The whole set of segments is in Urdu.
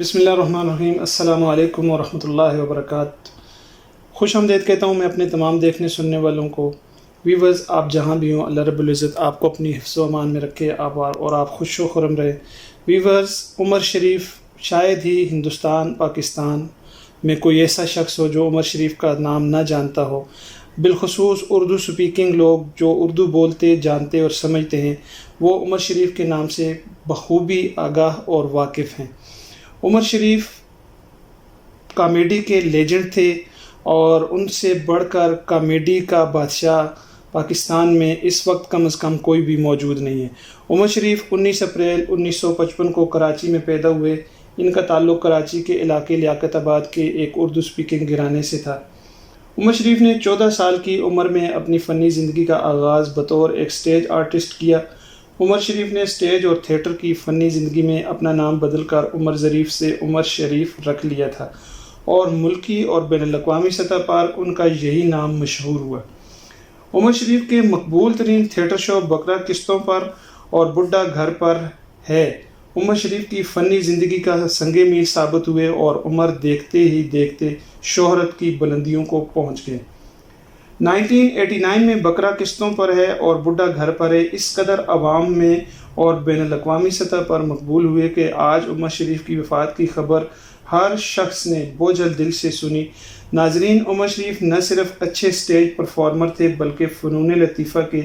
بسم اللہ الرحمن الرحیم۔ السلام علیکم ورحمۃ اللہ وبرکاتہ۔ خوش آمدید کہتا ہوں میں اپنے تمام دیکھنے سننے والوں کو۔ ویورز، آپ جہاں بھی ہوں، اللہ رب العزت آپ کو اپنی حفظ و امان میں رکھے اور آپ خوش و خرم رہے۔ ویورز، عمر شریف شاید ہی ہندوستان پاکستان میں کوئی ایسا شخص ہو جو عمر شریف کا نام نہ جانتا ہو۔ بالخصوص اردو سپیکنگ لوگ جو اردو بولتے، جانتے اور سمجھتے ہیں، وہ عمر شریف کے نام سے بخوبی آگاہ اور واقف ہیں۔ عمر شریف کامیڈی کے لیجنڈ تھے اور ان سے بڑھ کر کامیڈی کا بادشاہ پاکستان میں اس وقت کم از کم کوئی بھی موجود نہیں ہے۔ عمر شریف 19 اپریل 1955 کو کراچی میں پیدا ہوئے۔ ان کا تعلق کراچی کے علاقے لیاقت آباد کے ایک اردو سپیکنگ گھرانے سے تھا۔ عمر شریف نے 14 سال کی عمر میں اپنی فنی زندگی کا آغاز بطور ایک سٹیج آرٹسٹ کیا۔ عمر شریف نے سٹیج اور تھیٹر کی فنی زندگی میں اپنا نام بدل کر عمر ظریف سے عمر شریف رکھ لیا تھا اور ملکی اور بین الاقوامی سطح پر ان کا یہی نام مشہور ہوا۔ عمر شریف کے مقبول ترین تھیٹر شو بکرا قسطوں پر اور بڈھا گھر پر ہے عمر شریف کی فنی زندگی کا سنگ میل ثابت ہوئے اور عمر دیکھتے ہی دیکھتے شہرت کی بلندیوں کو پہنچ گئے۔ 1989 میں بکرا قسطوں پر ہے اور بڈھا گھر پر ہے اس قدر عوام میں اور بین الاقوامی سطح پر مقبول ہوئے کہ آج عمر شریف کی وفات کی خبر ہر شخص نے بوجھل دل سے سنی۔ ناظرین، عمر شریف نہ صرف اچھے سٹیج پرفارمر تھے بلکہ فنون لطیفہ کے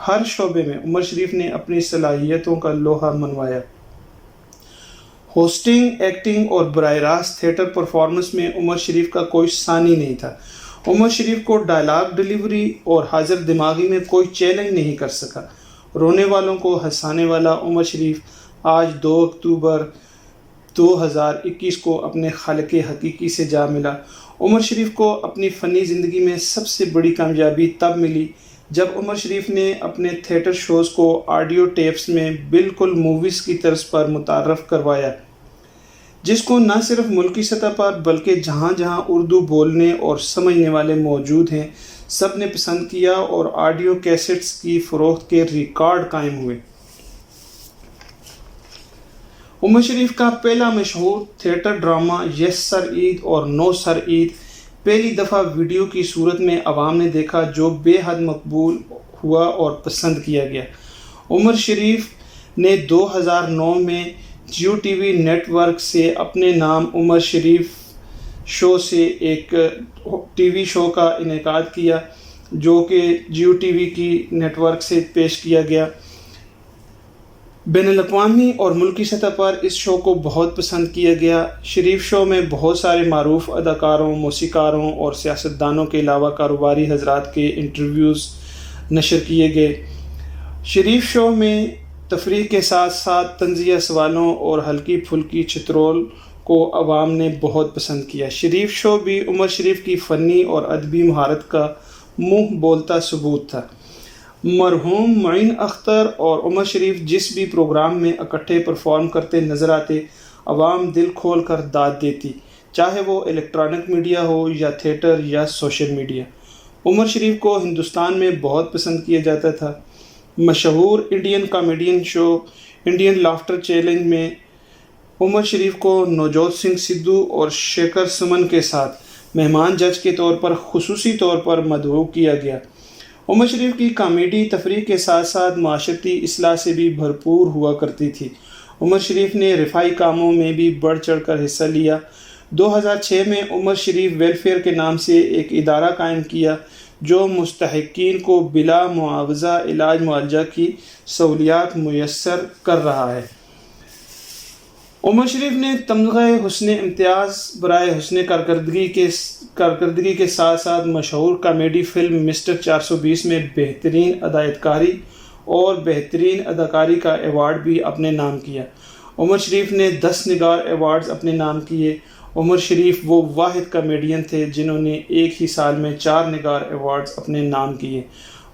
ہر شعبے میں عمر شریف نے اپنی صلاحیتوں کا لوہا منوایا۔ ہوسٹنگ، ایکٹنگ اور براہ راست تھیٹر پرفارمنس میں عمر شریف کا کوئی ثانی نہیں تھا۔ عمر شریف کو ڈائلاگ ڈیلیوری اور حاضر دماغی میں کوئی چیلنج نہیں کر سکا۔ رونے والوں کو ہنسانے والا عمر شریف آج 2 اکتوبر 2021 کو اپنے خالق حقیقی سے جا ملا۔ عمر شریف کو اپنی فنی زندگی میں سب سے بڑی کامیابی تب ملی جب عمر شریف نے اپنے تھیٹر شوز کو آڈیو ٹیپس میں بالکل موویز کی طرز پر متعارف کروایا، جس کو نہ صرف ملکی سطح پر بلکہ جہاں جہاں اردو بولنے اور سمجھنے والے موجود ہیں سب نے پسند کیا اور آڈیو کیسٹس کی فروخت کے ریکارڈ قائم ہوئے۔ عمر شریف کا پہلا مشہور تھیٹر ڈرامہ یس سر عید اور نو سر عید پہلی دفعہ ویڈیو کی صورت میں عوام نے دیکھا، جو بے حد مقبول ہوا اور پسند کیا گیا۔ عمر شریف نے 2009 میں Geo TV network سے اپنے نام عمر شریف شو سے ایک ٹی وی شو کا انعقاد کیا جو کہ جیو ٹی وی کی نیٹ ورک سے پیش کیا گیا۔ بین الاقوامی اور ملکی سطح پر اس شو کو بہت پسند کیا گیا۔ شریف شو میں بہت سارے معروف اداکاروں، موسیقاروں اور سیاستدانوں کے علاوہ کاروباری حضرات کے انٹرویوز نشر کیے گئے۔ شریف شو میں تفریح کے ساتھ ساتھ طنزیہ سوالوں اور ہلکی پھلکی چترول کو عوام نے بہت پسند کیا۔ شریف شو بھی عمر شریف کی فنی اور ادبی مہارت کا منہ بولتا ثبوت تھا۔ مرحوم معین اختر اور عمر شریف جس بھی پروگرام میں اکٹھے پرفارم کرتے نظر آتے، عوام دل کھول کر داد دیتی، چاہے وہ الیکٹرانک میڈیا ہو یا تھیٹر یا سوشل میڈیا۔ عمر شریف کو ہندوستان میں بہت پسند کیا جاتا تھا۔ مشہور انڈین کامیڈین شو انڈین لافٹر چیلنج میں عمر شریف کو نوجوت سنگھ سدھو اور شیکھر سمن کے ساتھ مہمان جج کے طور پر خصوصی طور پر مدعو کیا گیا۔ عمر شریف کی کامیڈی تفریح کے ساتھ ساتھ معاشرتی اصلاح سے بھی بھرپور ہوا کرتی تھی۔ عمر شریف نے رفاہی کاموں میں بھی بڑھ چڑھ کر حصہ لیا۔ 2006 میں عمر شریف ویلفیئر کے نام سے ایک ادارہ قائم کیا جو مستحقین کو بلا معاوضہ علاج معالجہ کی سہولیات میسر کر رہا ہے۔ عمر شریف نے تمغہ حسن امتیاز برائے حسن کارکردگی کے ساتھ ساتھ مشہور کامیڈی فلم مسٹر 420 میں بہترین اداکاری اور بہترین اداکاری کا ایوارڈ بھی اپنے نام کیا۔ عمر شریف نے 10 نگار ایوارڈز اپنے نام کیے۔ عمر شریف وہ واحد کامیڈین تھے جنہوں نے ایک ہی سال میں 4 نگار ایوارڈز اپنے نام کیے۔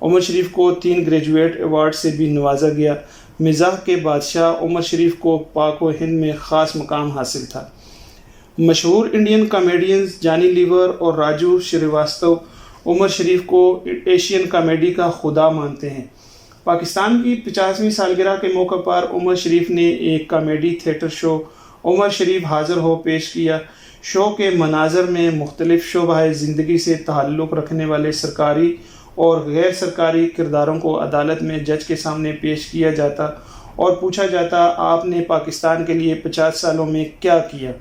عمر شریف کو 3 گریجویٹ ایوارڈ سے بھی نوازا گیا۔ مزاح کے بادشاہ عمر شریف کو پاک و ہند میں خاص مقام حاصل تھا۔ مشہور انڈین کامیڈینز جانی لیور اور راجو شریواستو عمر شریف کو ایشین کامیڈی کا خدا مانتے ہیں۔ پاکستان کی 50ویں سالگرہ کے موقع پر عمر شریف نے ایک کامیڈی تھیٹر شو عمر شریف حاضر ہو پیش کیا۔ شو کے مناظر میں مختلف شعبہ زندگی سے تعلق رکھنے والے سرکاری اور غیر سرکاری کرداروں کو عدالت میں جج کے سامنے پیش کیا جاتا اور پوچھا جاتا آپ نے پاکستان کے لیے 50 سالوں میں کیا کیا،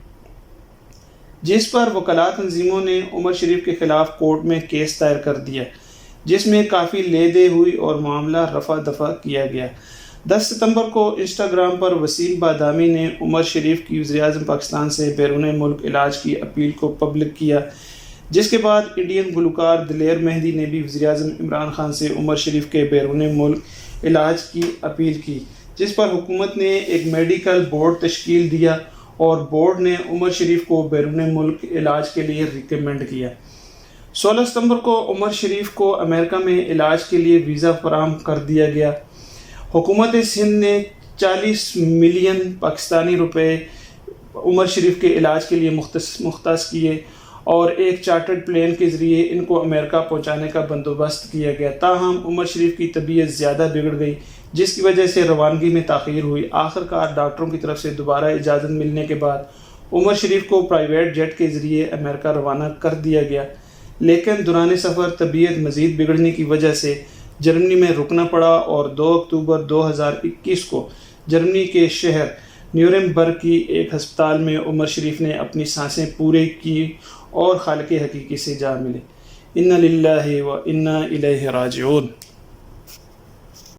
جس پر وکلاء تنظیموں نے عمر شریف کے خلاف کورٹ میں کیس دائر کر دیا، جس میں کافی لے دے ہوئی اور معاملہ رفع دفع کیا گیا۔ 10 ستمبر کو انسٹاگرام پر وسیم بادامی نے عمر شریف کی وزیراعظم پاکستان سے بیرون ملک علاج کی اپیل کو پبلک کیا، جس کے بعد انڈین گلوکار دلیر مہندی نے بھی وزیراعظم عمران خان سے عمر شریف کے بیرون ملک علاج کی اپیل کی، جس پر حکومت نے ایک میڈیکل بورڈ تشکیل دیا اور بورڈ نے عمر شریف کو بیرون ملک علاج کے لیے ریکمینڈ کیا۔ 16 ستمبر کو عمر شریف کو امریکہ میں علاج کے لیے ویزا فراہم کر دیا گیا۔ حکومت سندھ نے 40 ملین پاکستانی روپے عمر شریف کے علاج کے لیے مختص کیے اور ایک چارٹرڈ پلین کے ذریعے ان کو امریکہ پہنچانے کا بندوبست کیا گیا۔ تاہم عمر شریف کی طبیعت زیادہ بگڑ گئی، جس کی وجہ سے روانگی میں تاخیر ہوئی۔ آخرکار ڈاکٹروں کی طرف سے دوبارہ اجازت ملنے کے بعد عمر شریف کو پرائیویٹ جیٹ کے ذریعے امریکہ روانہ کر دیا گیا، لیکن دوران سفر طبیعت مزید بگڑنے کی وجہ سے جرمنی میں رکنا پڑا اور 2 اکتوبر 2021 کو جرمنی کے شہر نیورمبرگ کی ایک ہسپتال میں عمر شریف نے اپنی سانسیں پورے کی اور خالق حقیقی سے جا ملے۔ انا للہ و انا الیہ راجعون۔